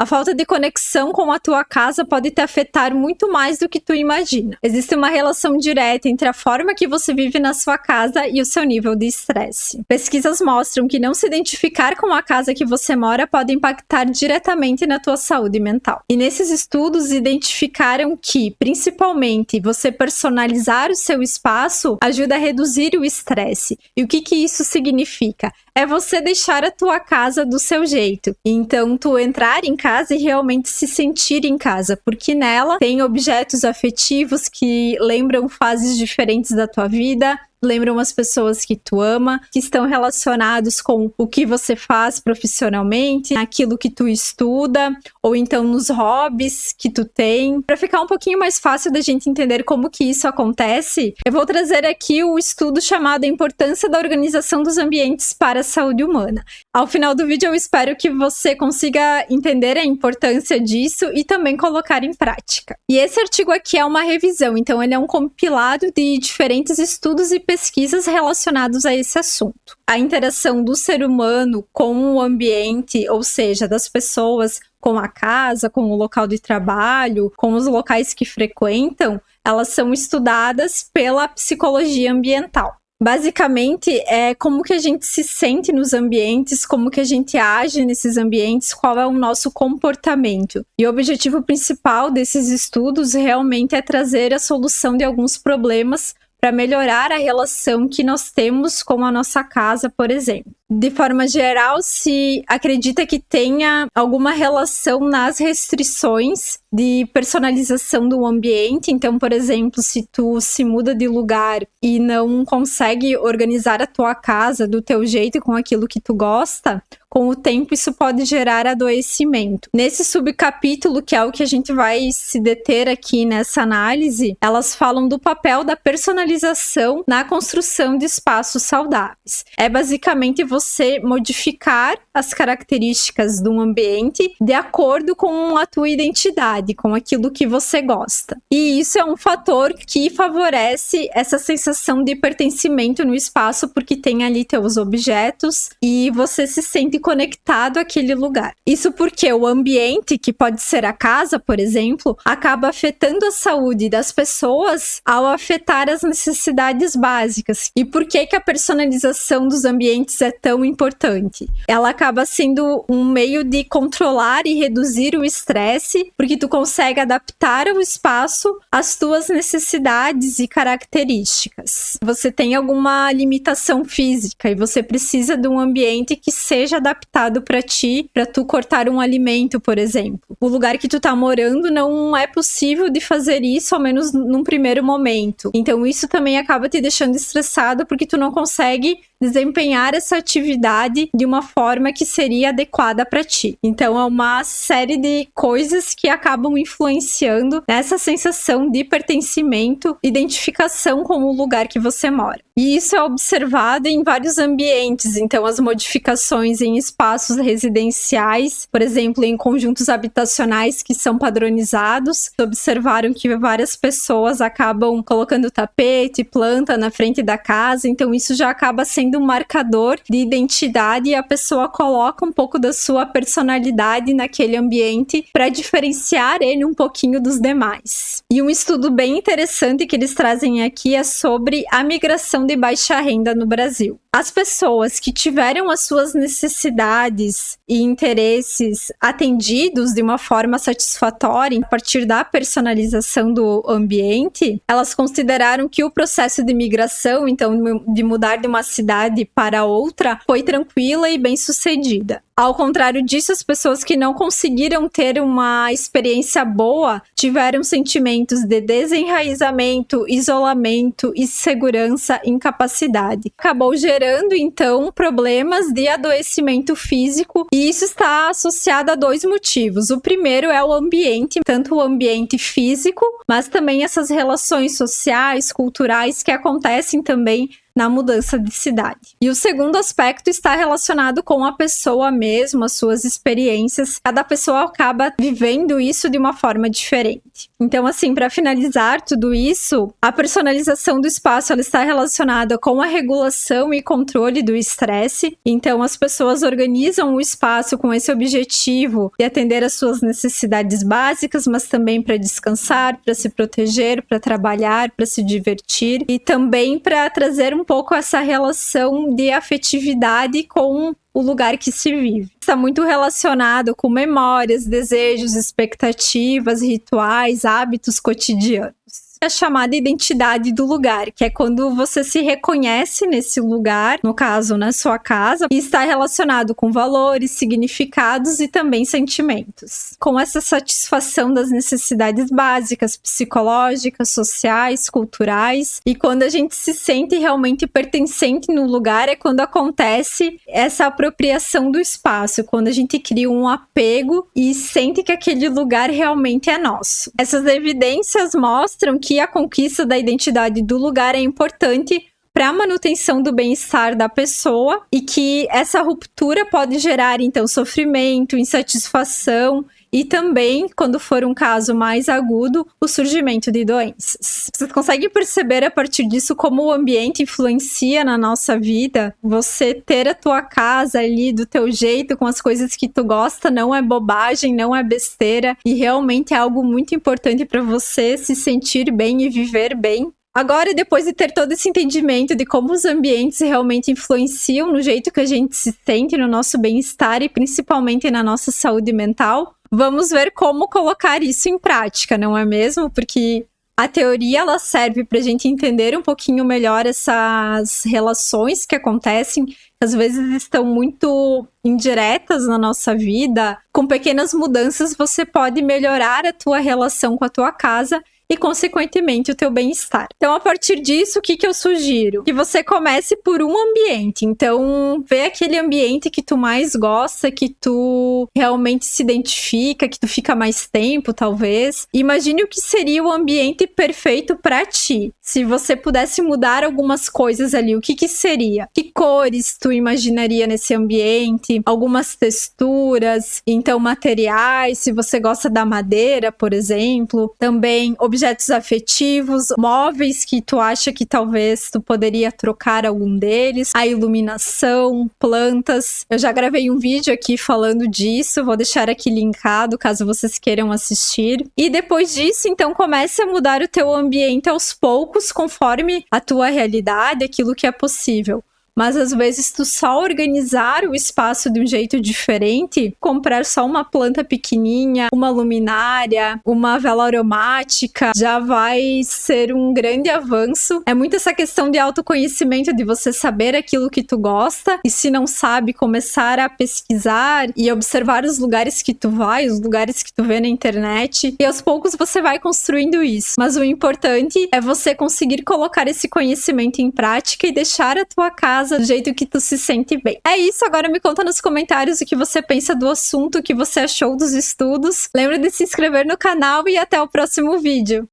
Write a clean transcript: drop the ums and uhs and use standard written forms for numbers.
A falta de conexão com a tua casa pode te afetar muito mais do que tu imagina. Existe uma relação direta entre a forma que você vive na sua casa e o seu nível de estresse. Pesquisas mostram que não se identificar com a casa que você mora pode impactar diretamente na tua saúde mental. E nesses estudos identificaram que, principalmente, você personalizar o seu espaço ajuda a reduzir o estresse. E o que isso significa? É você deixar a tua casa do seu jeito. Então, tu entrar em casa e realmente se sentir em casa, porque nela tem objetos afetivos que lembram fases diferentes da tua vida, lembram as pessoas que tu ama, que estão relacionados com o que você faz profissionalmente, aquilo que tu estuda, ou então nos hobbies que tu tem. Para ficar um pouquinho mais fácil da gente entender como que isso acontece, eu vou trazer aqui o estudo chamado A Importância da Organização dos Ambientes para a Saúde Humana. Ao final do vídeo eu espero que você consiga entender a importância disso e também colocar em prática. E esse artigo aqui é uma revisão, então ele é um compilado de diferentes estudos e pesquisas relacionados a esse assunto. A interação do ser humano com o ambiente, ou seja, das pessoas com a casa, com o local de trabalho, com os locais que frequentam, elas são estudadas pela psicologia ambiental. Basicamente, é como que a gente se sente nos ambientes, como que a gente age nesses ambientes, qual é o nosso comportamento. E o objetivo principal desses estudos realmente é trazer a solução de alguns problemas para melhorar a relação que nós temos com a nossa casa, por exemplo. De forma geral, se acredita que tenha alguma relação nas restrições de personalização do ambiente. Então, por exemplo, se tu se muda de lugar e não consegue organizar a tua casa do teu jeito e com aquilo que tu gosta, com o tempo isso pode gerar adoecimento. Nesse subcapítulo, que é o que a gente vai se deter aqui nessa análise, elas falam do papel da personalização na construção de espaços saudáveis. É basicamente você modificar as características de um ambiente de acordo com a tua identidade, com aquilo que você gosta. E isso é um fator que favorece essa sensação de pertencimento no espaço, porque tem ali teus objetos e você se sente conectado àquele lugar. Isso porque o ambiente, que pode ser a casa, por exemplo, acaba afetando a saúde das pessoas ao afetar as necessidades básicas. E por que a personalização dos ambientes é tão importante? Ela acaba sendo um meio de controlar e reduzir o estresse, porque tu consegue adaptar o espaço às tuas necessidades e características. Você tem alguma limitação física e você precisa de um ambiente que seja adaptado para ti, para tu cortar um alimento, por exemplo. O lugar que tu tá morando não é possível de fazer isso, ao menos num primeiro momento. Então isso também acaba te deixando estressado, porque tu não consegue desempenhar essa atividade de uma forma que seria adequada para ti. Então é uma série de coisas que acabam influenciando nessa sensação de pertencimento, identificação com o lugar que você mora. E isso é observado em vários ambientes. Então as modificações em espaços residenciais, por exemplo, em conjuntos habitacionais que são padronizados, observaram que várias pessoas acabam colocando tapete, planta na frente da casa, então isso já acaba sendo um marcador de identidade e a pessoa coloca um pouco da sua personalidade naquele ambiente para diferenciar ele um pouquinho dos demais. E um estudo bem interessante que eles trazem aqui é sobre a migração de baixa renda no Brasil. As pessoas que tiveram as suas necessidades e interesses atendidos de uma forma satisfatória a partir da personalização do ambiente, elas consideraram que o processo de migração, então de mudar de uma cidade para outra, foi tranquila e bem sucedida. Ao contrário disso, as pessoas que não conseguiram ter uma experiência boa tiveram sentimentos de desenraizamento, isolamento, insegurança, incapacidade. Acabou gerando, então, problemas de adoecimento físico, e isso está associado a dois motivos. O primeiro é o ambiente, tanto o ambiente físico, mas também essas relações sociais, culturais que acontecem também na mudança de cidade. E o segundo aspecto está relacionado com a pessoa mesma, mesmo, as suas experiências. Cada pessoa acaba vivendo isso de uma forma diferente. Então, assim, para finalizar tudo isso, a personalização do espaço ela está relacionada com a regulação e controle do estresse. Então, as pessoas organizam o espaço com esse objetivo de atender às suas necessidades básicas, mas também para descansar, para se proteger, para trabalhar, para se divertir e também para trazer um pouco essa relação de afetividade com o lugar que se vive. Está muito relacionado com memórias, desejos, expectativas, rituais, hábitos cotidianos. A chamada identidade do lugar, que é quando você se reconhece nesse lugar, no caso, na sua casa, e está relacionado com valores, significados e também sentimentos. Com essa satisfação das necessidades básicas, psicológicas, sociais, culturais, e quando a gente se sente realmente pertencente no lugar, é quando acontece essa apropriação do espaço, quando a gente cria um apego e sente que aquele lugar realmente é nosso. Essas evidências mostram que a conquista da identidade do lugar é importante para a manutenção do bem-estar da pessoa e que essa ruptura pode gerar, então, sofrimento, insatisfação e também, quando for um caso mais agudo, o surgimento de doenças. Vocês conseguem perceber a partir disso como o ambiente influencia na nossa vida? Você ter a tua casa ali do teu jeito, com as coisas que tu gosta, não é bobagem, não é besteira e realmente é algo muito importante para você se sentir bem e viver bem. Agora, depois de ter todo esse entendimento de como os ambientes realmente influenciam no jeito que a gente se sente, no nosso bem-estar e principalmente na nossa saúde mental, vamos ver como colocar isso em prática, não é mesmo? Porque a teoria ela serve para a gente entender um pouquinho melhor essas relações que acontecem, que às vezes estão muito indiretas na nossa vida. Com pequenas mudanças você pode melhorar a tua relação com a tua casa e, consequentemente, o teu bem-estar. Então, a partir disso, o que eu sugiro? Que você comece por um ambiente. Então, vê aquele ambiente que tu mais gosta, que tu realmente se identifica, que tu fica mais tempo, talvez. Imagine o que seria o ambiente perfeito para ti. Se você pudesse mudar algumas coisas ali, o que seria? Que cores tu imaginaria nesse ambiente? Algumas texturas, então materiais, se você gosta da madeira, por exemplo. Também objetos afetivos, móveis que tu acha que talvez tu poderia trocar algum deles, a iluminação, plantas. Eu já gravei um vídeo aqui falando disso, vou deixar aqui linkado caso vocês queiram assistir. E depois disso, então, comece a mudar o teu ambiente aos poucos, conforme a tua realidade, aquilo que é possível. Mas às vezes tu só organizar o espaço de um jeito diferente, comprar só uma planta pequenininha, uma luminária, uma vela aromática, já vai ser um grande avanço. É muito essa questão de autoconhecimento, de você saber aquilo que tu gosta e, se não sabe, começar a pesquisar e observar os lugares que tu vai, os lugares que tu vê na internet, e aos poucos você vai construindo isso. Mas o importante é você conseguir colocar esse conhecimento em prática e deixar a tua casa do jeito que tu se sente bem. É isso, agora me conta nos comentários o que você pensa do assunto, o que você achou dos estudos. Lembra de se inscrever no canal e até o próximo vídeo.